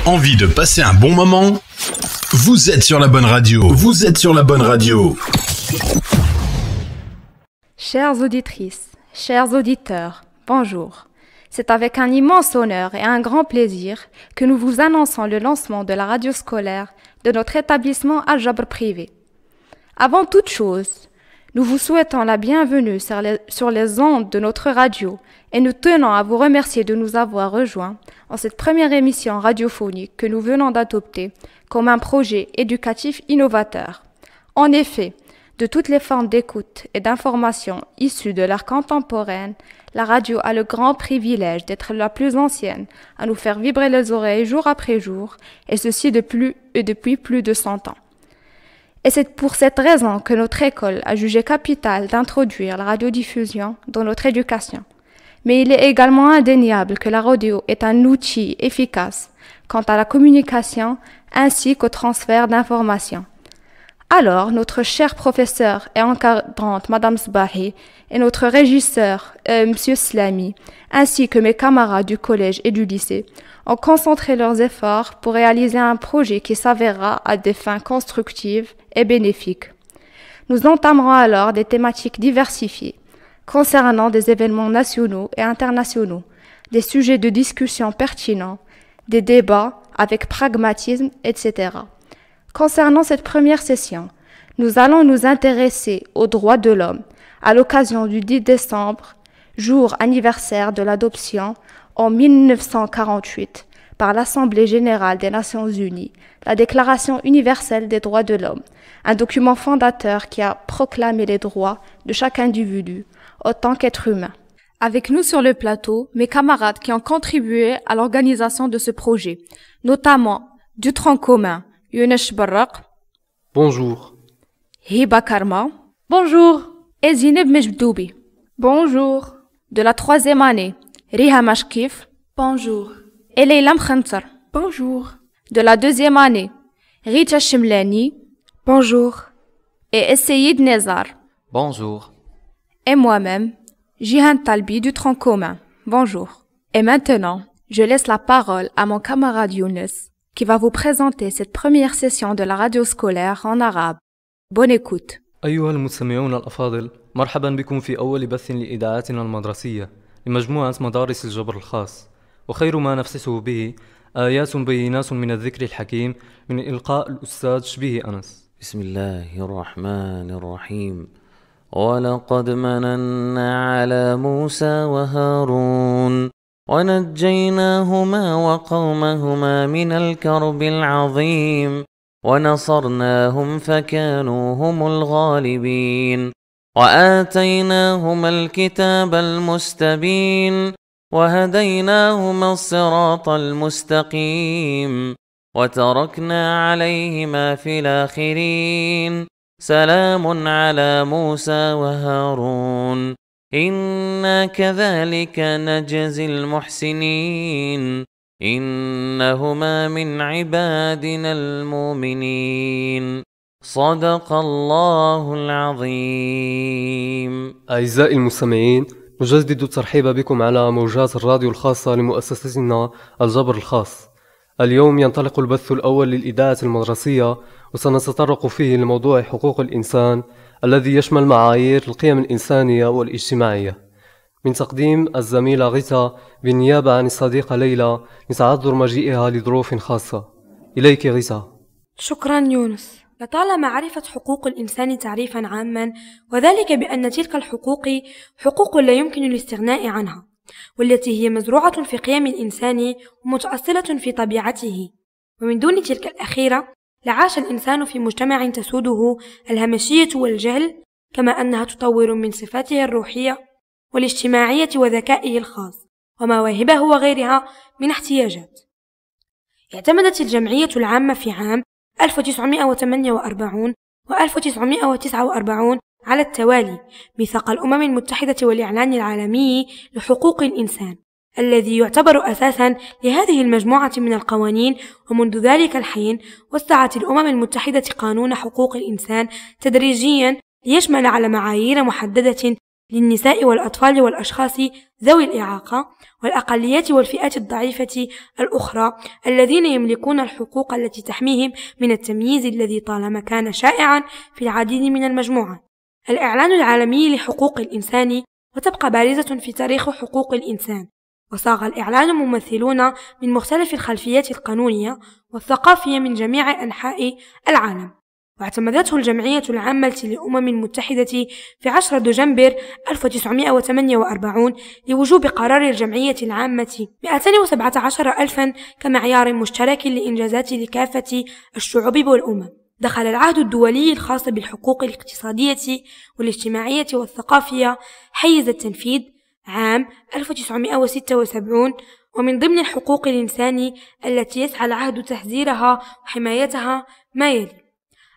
Envie de passer un bon moment? Vous êtes sur la bonne radio. Vous êtes sur la bonne radio. Chères auditrices, chers auditeurs, bonjour. C'est avec un immense honneur et un grand plaisir que nous vous annonçons le lancement de la radio scolaire de notre établissement Al-Jabr privé. Avant toute chose, nous vous souhaitons la bienvenue sur les ondes de notre radio et nous tenons à vous remercier de nous avoir rejoints en cette première émission radiophonique que nous venons d'adopter comme un projet éducatif innovateur. En effet, de toutes les formes d'écoute et d'information issues de l'ère contemporaine, la radio a le grand privilège d'être la plus ancienne à nous faire vibrer les oreilles jour après jour, et ceci depuis plus de 100 ans. Et c'est pour cette raison que notre école a jugé capital d'introduire la radiodiffusion dans notre éducation. Mais il est également indéniable que la radio est un outil efficace quant à la communication ainsi qu'au transfert d'informations. Alors, notre cher professeur et encadrante, Madame Sbahi, et notre régisseur, Monsieur Slami, ainsi que mes camarades du collège et du lycée, ont concentré leurs efforts pour réaliser un projet qui s'avérera à des fins constructives et bénéfiques. Nous entamerons alors des thématiques diversifiées, concernant des événements nationaux et internationaux, des sujets de discussion pertinents, des débats avec pragmatisme, etc. Concernant cette première session, nous allons nous intéresser aux droits de l'homme à l'occasion du 10 décembre, jour anniversaire de l'adoption en 1948 par l'Assemblée générale des Nations unies, la Déclaration universelle des droits de l'homme, un document fondateur qui a proclamé les droits de chaque individu autant qu'être humain. Avec nous sur le plateau, mes camarades qui ont contribué à l'organisation de ce projet, notamment du tronc commun, Younes Barrak. Bonjour. Hiba Karma. Bonjour. Et Zineb Mejdoubi. Bonjour. De la 3e année, Riha Mashkif. Bonjour. Et Leila Mkhantar. Bonjour. De la 2e année, Rita Shimlani. Bonjour. Et Essayid Nezar. Bonjour. Et moi-même, Jihan Talbi du tronc commun. Bonjour. Et maintenant, je laisse la parole à mon camarade Younes, qui va vous présenter cette première session de la radio scolaire en arabe. Bonne écoute. أيها المستمعون الأفاضل، مرحبا بكم في أول بث لإذاعتنا المدرسية لمجموعة مدارس الجبر الخاص، وخير ما نفسه به آيات بينات من الذكر الحكيم من إلقاء الأستاذ شبيه أنس. بسم الله الرحمن الرحيم. ولقد مننا على موسى وهارون ونجيناهما وقومهما من الكرب العظيم ونصرناهم فكانوا هم الغالبين وآتيناهما الكتاب المستبين وهديناهما الصراط المستقيم وتركنا عليهما في الآخرين سلام على موسى وهارون إنا كذلك نجزي المحسنين إنهما من عبادنا المؤمنين صدق الله العظيم. أعزائي المستمعين، نجدد الترحيب بكم على موجات الراديو الخاصة لمؤسستنا الجبر الخاص. اليوم ينطلق البث الأول للإذاعة المدرسية، وسنتطرق فيه لموضوع حقوق الإنسان الذي يشمل معايير القيم الإنسانية والاجتماعية. من تقديم الزميلة غيتا بالنيابة عن الصديقة ليلى لتعذر مجيئها لظروف خاصة. إليك غيتا. شكرا يونس. لطالما عرفت حقوق الإنسان تعريفا عاما، وذلك بأن تلك الحقوق حقوق لا يمكن الاستغناء عنها، والتي هي مزروعة في قيم الإنسان ومتأصلة في طبيعته، ومن دون تلك الأخيرة لعاش الإنسان في مجتمع تسوده الهمشية والجهل، كما أنها تطور من صفاته الروحية والاجتماعية وذكائه الخاص ومواهبه وغيرها من احتياجات. اعتمدت الجمعية العامة في عام 1948 و 1949 على التوالي ميثاق الأمم المتحدة والإعلان العالمي لحقوق الإنسان، الذي يعتبر أساسا لهذه المجموعة من القوانين. ومنذ ذلك الحين وسعت الأمم المتحدة قانون حقوق الإنسان تدريجيا ليشمل على معايير محددة للنساء والأطفال والأشخاص ذوي الإعاقة والأقليات والفئات الضعيفة الأخرى الذين يملكون الحقوق التي تحميهم من التمييز الذي طالما كان شائعا في العديد من المجموعات. الإعلان العالمي لحقوق الإنسان وتبقى بارزة في تاريخ حقوق الإنسان، وصاغ الإعلان ممثلون من مختلف الخلفيات القانونية والثقافية من جميع أنحاء العالم، واعتمدته الجمعية العامة للأمم المتحدة في 10 دجنبر 1948 لوجوب قرار الجمعية العامة 217,000 كمعيار مشترك لإنجازات لكافة الشعوب والأمم. دخل العهد الدولي الخاص بالحقوق الاقتصادية والاجتماعية والثقافية حيز التنفيذ عام 1976، ومن ضمن الحقوق الإنسان التي يسعى العهد تحذيرها وحمايتها ما يلي: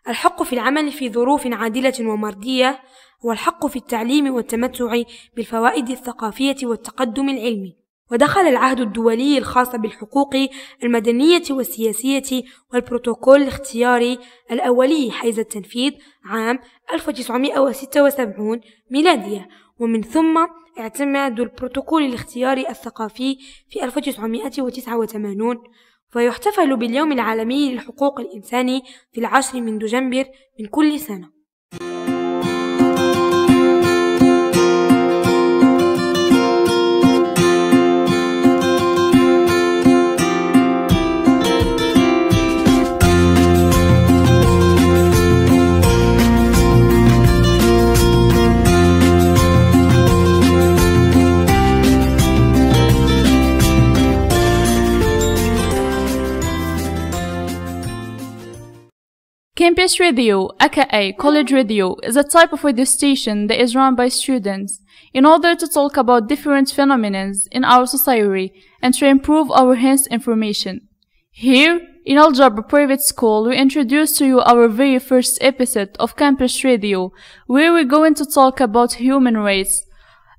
الحق في العمل في ظروف عادلة ومرضية، والحق في التعليم والتمتع بالفوائد الثقافية والتقدم العلمي. ودخل العهد الدولي الخاص بالحقوق المدنية والسياسية والبروتوكول الاختياري الأولي حيز التنفيذ عام 1976 ميلادية، ومن ثم اعتماد البروتوكول الاختياري الثقافي في 1989، ويحتفل باليوم العالمي لحقوق الإنسان في 10 من دجنبر من كل سنة. Campus radio, aka college radio, is a type of radio station that is run by students in order to talk about different phenomena in our society and to improve our health information. Here, in Al Jabr Private School, we introduce to you our very first episode of Campus Radio, where we're going to talk about human rights,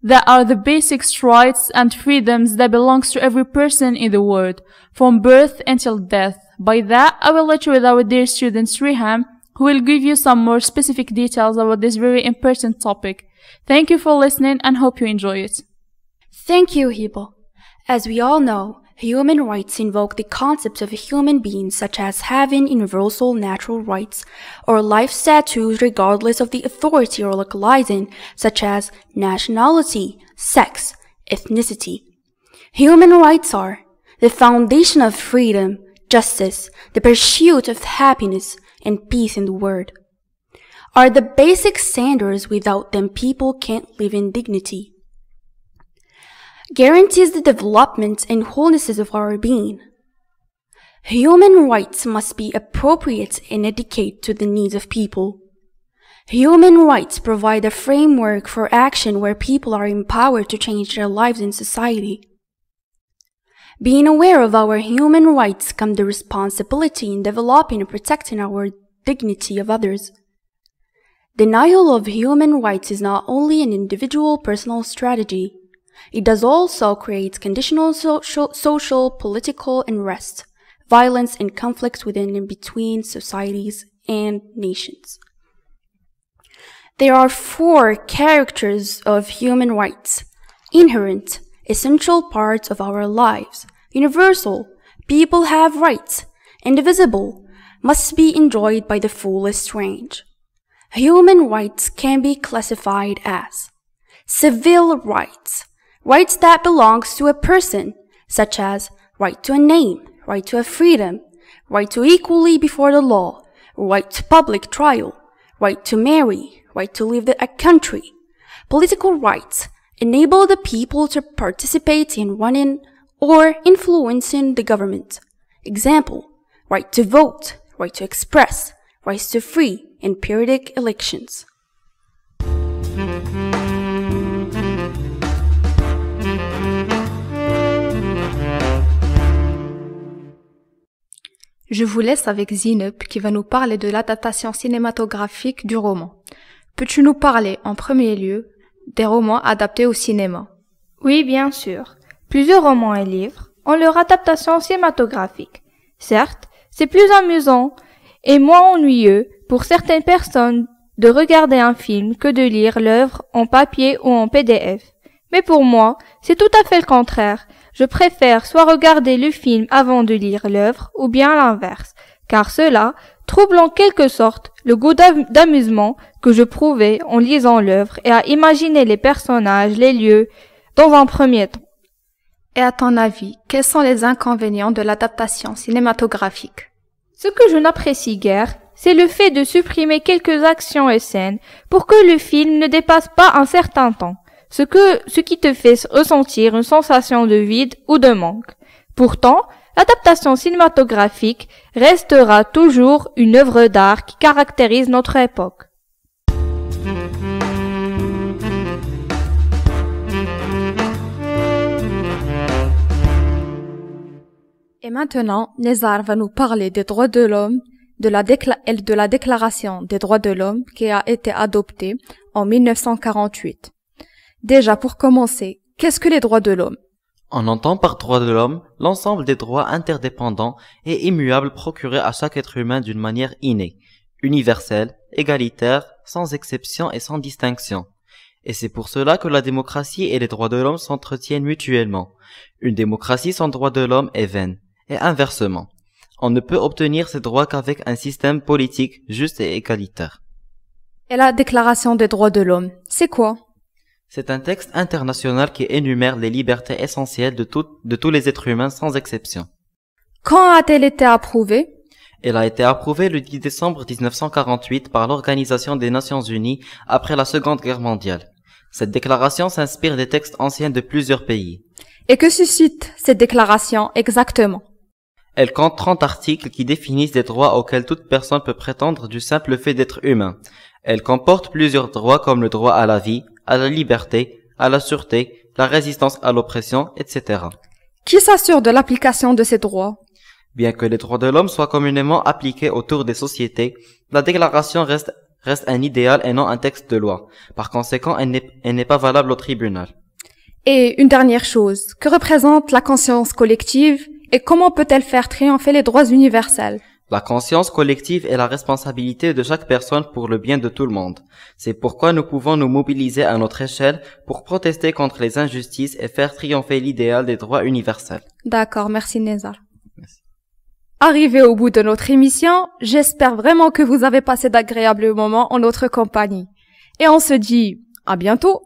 that are the basic rights and freedoms that belongs to every person in the world, from birth until death. By that, I will let you with our dear student Riham, who will give you some more specific details about this very important topic. Thank you for listening and hope you enjoy it. Thank you, Hiba. As we all know, human rights invoke the concept of a human being such as having universal natural rights or life status regardless of the authority or localizing, such as nationality, sex, ethnicity. Human rights are the foundation of freedom, justice, the pursuit of happiness, and peace in the world. Are the basic standards without them people can't live in dignity. Guarantees the development and wholeness of our being. Human rights must be appropriate and educate to the needs of people. Human rights provide a framework for action where people are empowered to change their lives in society. Being aware of our human rights comes the responsibility in developing and protecting our dignity of others. Denial of human rights is not only an individual personal strategy, it does also create conditional social, political unrest, violence, and conflicts within and between societies and nations. There are 4 characters of human rights: inherent, essential parts of our lives; universal, people have rights; indivisible, must be enjoyed by the fullest range. Human rights can be classified as civil rights, rights that belongs to a person, such as right to a name, right to a freedom, right to equally before the law, right to public trial, right to marry, right to leave a country. Political rights enable the people to participate in running or influencing the government. Example, right to vote, right to express, right to free and periodic elections. Je vous laisse avec Zineb qui va nous parler de l'adaptation cinématographique du roman. Peux-tu nous parler en premier lieu des romans adaptés au cinéma? Oui, bien sûr. Plusieurs romans et livres ont leur adaptation cinématographique. Certes, c'est plus amusant et moins ennuyeux pour certaines personnes de regarder un film que de lire l'œuvre en papier ou en PDF. Mais pour moi, c'est tout à fait le contraire. Je préfère soit regarder le film avant de lire l'œuvre ou bien l'inverse, car cela trouble en quelque sorte le goût d'amusement que je prouvais en lisant l'œuvre et à imaginer les personnages, les lieux, dans un premier temps. Et à ton avis, quels sont les inconvénients de l'adaptation cinématographique? Ce que je n'apprécie guère, c'est le fait de supprimer quelques actions et scènes pour que le film ne dépasse pas un certain temps, ce qui te fait ressentir une sensation de vide ou de manque. Pourtant, l'adaptation cinématographique restera toujours une œuvre d'art qui caractérise notre époque. Et maintenant, Nézar va nous parler des droits de l'homme, de la Déclaration des droits de l'homme qui a été adoptée en 1948. Déjà, pour commencer, qu'est-ce que les droits de l'homme? On entend par droits de l'homme l'ensemble des droits interdépendants et immuables procurés à chaque être humain d'une manière innée, universelle, égalitaire, sans exception et sans distinction. Et c'est pour cela que la démocratie et les droits de l'homme s'entretiennent mutuellement. Une démocratie sans droits de l'homme est vaine, et inversement. On ne peut obtenir ces droits qu'avec un système politique juste et égalitaire. Et la Déclaration des droits de l'homme, c'est quoi? C'est un texte international qui énumère les libertés essentielles de tous les êtres humains sans exception. Quand a-t-elle été approuvée? Elle a été approuvée le 10 décembre 1948 par l'Organisation des Nations Unies après la Seconde Guerre mondiale. Cette déclaration s'inspire des textes anciens de plusieurs pays. Et que suscite cette déclaration exactement? Elle compte 30 articles qui définissent des droits auxquels toute personne peut prétendre du simple fait d'être humain. Elle comporte plusieurs droits comme le droit à la vie, à la liberté, à la sûreté, la résistance à l'oppression, etc. Qui s'assure de l'application de ces droits? Bien que les droits de l'homme soient communément appliqués autour des sociétés, la déclaration reste un idéal et non un texte de loi. Par conséquent, elle n'est pas valable au tribunal. Et une dernière chose, que représente la conscience collective et comment peut-elle faire triompher les droits universels? La conscience collective est la responsabilité de chaque personne pour le bien de tout le monde. C'est pourquoi nous pouvons nous mobiliser à notre échelle pour protester contre les injustices et faire triompher l'idéal des droits universels. D'accord, merci Nézar. Merci. Arrivé au bout de notre émission, j'espère vraiment que vous avez passé d'agréables moments en notre compagnie. Et on se dit à bientôt.